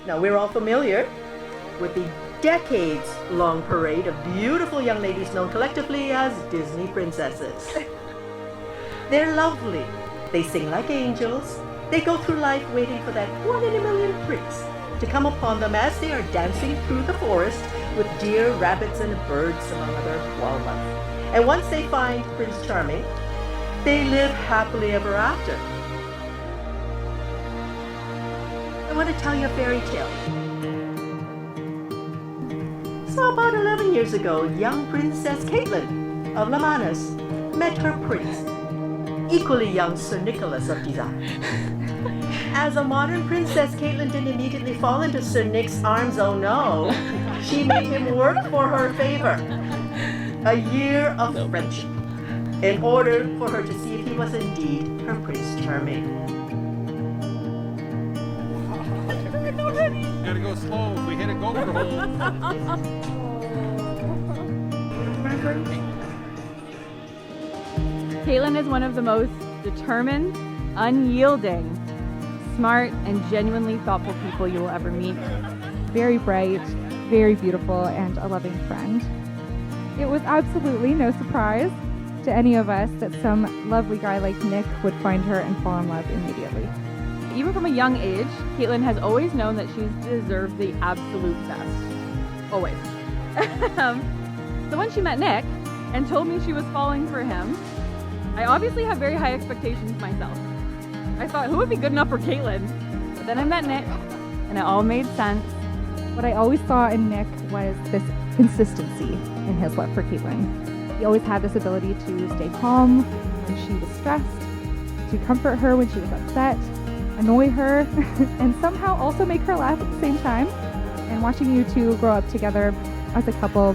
Now, we're all familiar with the decades-long parade of beautiful young ladies known collectively as Disney princesses. They're lovely. They sing like angels. They go through life waiting for that one in a million prince to come upon them as they are dancing through the forest with deer, rabbits, and birds, among other wildlife. And once they find Prince Charming, they live happily ever after. I want to tell you a fairy tale. So about 11 years ago, young Princess Kaitlyn of La Manus met her prince, equally young Sir Nicholas of Dizan. As a modern princess, Kaitlyn didn't immediately fall into Sir Nick's arms, oh no. She made him work for her favor. A year of friendship, in order for her to see if he was indeed her Prince Charming. Gotta go slow. If we hit a gopher hole. Kaitlyn is one of the most determined, unyielding, smart, and genuinely thoughtful people you will ever meet. Very bright, very beautiful, and a loving friend. It was absolutely no surprise to any of us that some lovely guy like Nick would find her and fall in love immediately. Even from a young age, Kaitlyn has always known that she's deserved the absolute best. Always. So when she met Nick and told me she was falling for him, I obviously have very high expectations myself. I thought, who would be good enough for Kaitlyn? But then I met Nick, and it all made sense. What I always saw in Nick was this consistency in his love for Kaitlyn. He always had this ability to stay calm when she was stressed, to comfort her when she was upset, annoy her, and somehow also make her laugh at the same time. And watching you two grow up together as a couple,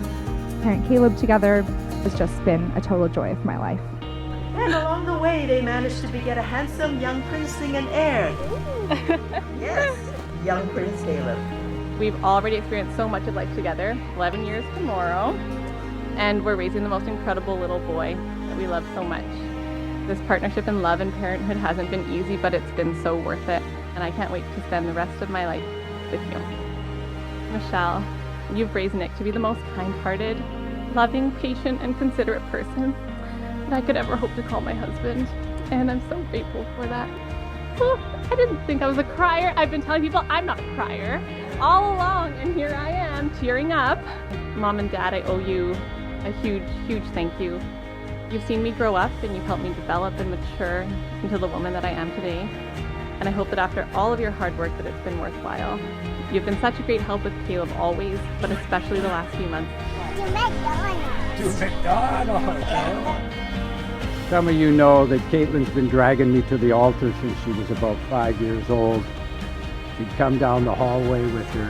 parent Caleb together, has just been a total joy of my life. And along the way, they managed to beget a handsome young princeling and heir. Yes, young Prince Caleb. We've already experienced so much of life together, 11 years tomorrow, and we're raising the most incredible little boy that we love so much. This partnership in love and parenthood hasn't been easy, but it's been so worth it, and I can't wait to spend the rest of my life with you. Michelle, you've raised Nick to be the most kind-hearted, loving, patient, and considerate person that I could ever hope to call my husband, and I'm so grateful for that. Well, I didn't think I was a crier. I've been telling people I'm not a crier all along, and here I am tearing up. Mom and Dad, I owe you a huge, huge thank you. You've seen me grow up, and you've helped me develop and mature into the woman that I am today. And I hope that after all of your hard work that it's been worthwhile. You've been such a great help with Caleb always, but especially the last few months. To McDonald's. To McDonald's. Some of you know that Kaitlyn's been dragging me to the altar since she was about 5 years old. She'd come down the hallway with her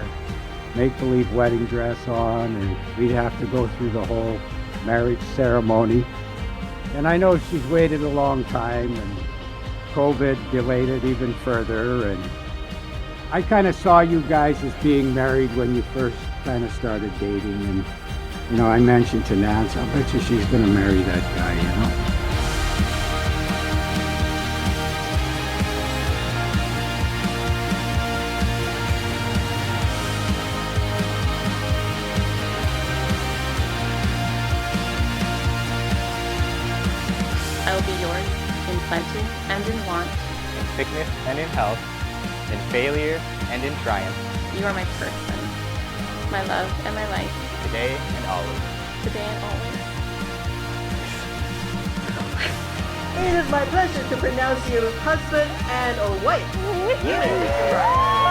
make-believe wedding dress on, and we'd have to go through the whole marriage ceremony. And I know she's waited a long time, and COVID delayed it even further. And I kind of saw you guys as being married when you first kind of started dating. And, you know, I mentioned to Nance, I bet you she's going to marry that guy, you know. I will be yours in plenty and in want. In sickness and in health, in failure and in triumph. You are my person, my love and my life, Today and always. today and always. It is my pleasure to pronounce you husband and a wife. You may take the bride.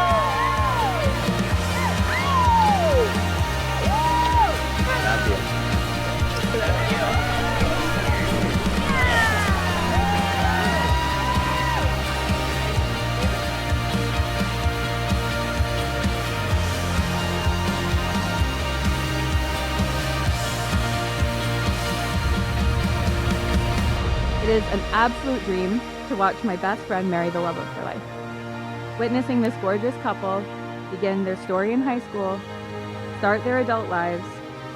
Love you. Love you. It is an absolute dream to watch my best friend marry the love of her life. Witnessing this gorgeous couple begin their story in high school, start their adult lives,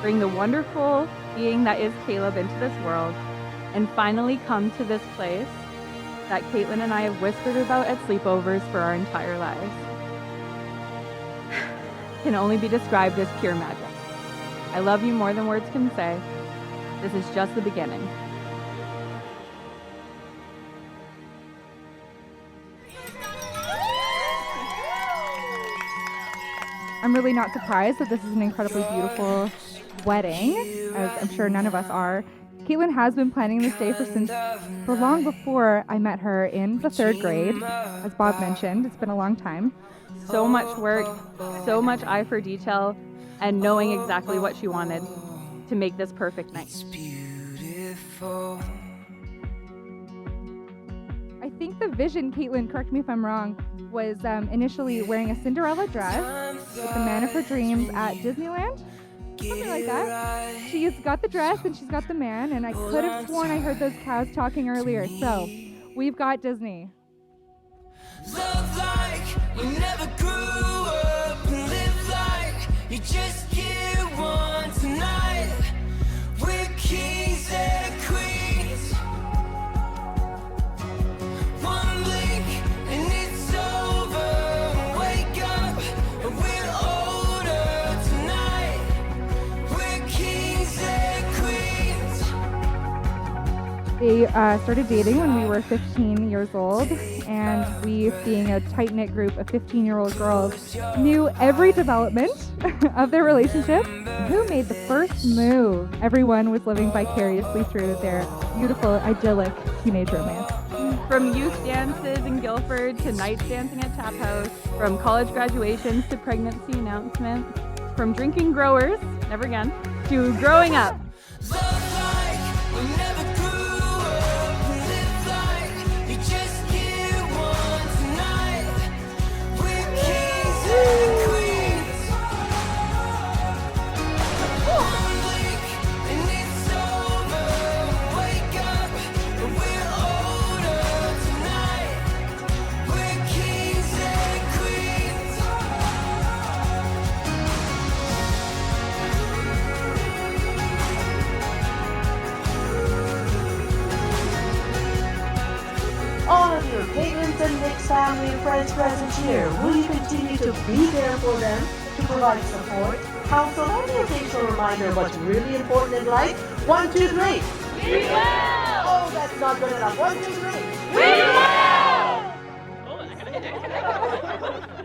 bring the wonderful being that is Caleb into this world, and finally come to this place that Kaitlyn and I have whispered about at sleepovers for our entire lives. can only be described as pure magic. I love you more than words can say. This is just the beginning. I'm really not surprised that this is an incredibly beautiful wedding, as I'm sure none of us are. Kaitlyn has been planning this day for long before I met her in the 3rd grade. As Bob mentioned, it's been a long time. So much work, so much eye for detail, and knowing exactly what she wanted to make this perfect night. I think the vision, Kaitlyn, correct me if I'm wrong, was initially wearing a Cinderella dress with the man of her dreams at Disneyland. Something like that. She's got the dress and she's got the man, and I could have sworn I heard those cows talking earlier. So, we've got Disney. Love like we never grew up and live like you just get one tonight. We're kings and queens. One blink and it's over. Wake up and we're older tonight. We're kings and queens. They started dating when we were 15 years old, and we, being a tight-knit group of 15-year-old girls, knew every development of their relationship. Who made the first move? Everyone was living vicariously through their beautiful, idyllic teenage romance. From youth dances in Guilford to nights dancing at Tap House, from college graduations to pregnancy announcements, from drinking growers, never again, to growing up. Love like we never grew up and live like you just get one tonight. We're kings and queens. One blink and it's over. Wake up and we're older tonight. We're kings and queens. All of your Kaitlyn's and Nick's family and friends present here, will you continue to be there for them, to provide support, counsel, and the occasional reminder of what's really important in life? 1, 2, 3. We will! Oh, that's not good enough. 1, 2, 3. We will! Oh, I gotta hit it.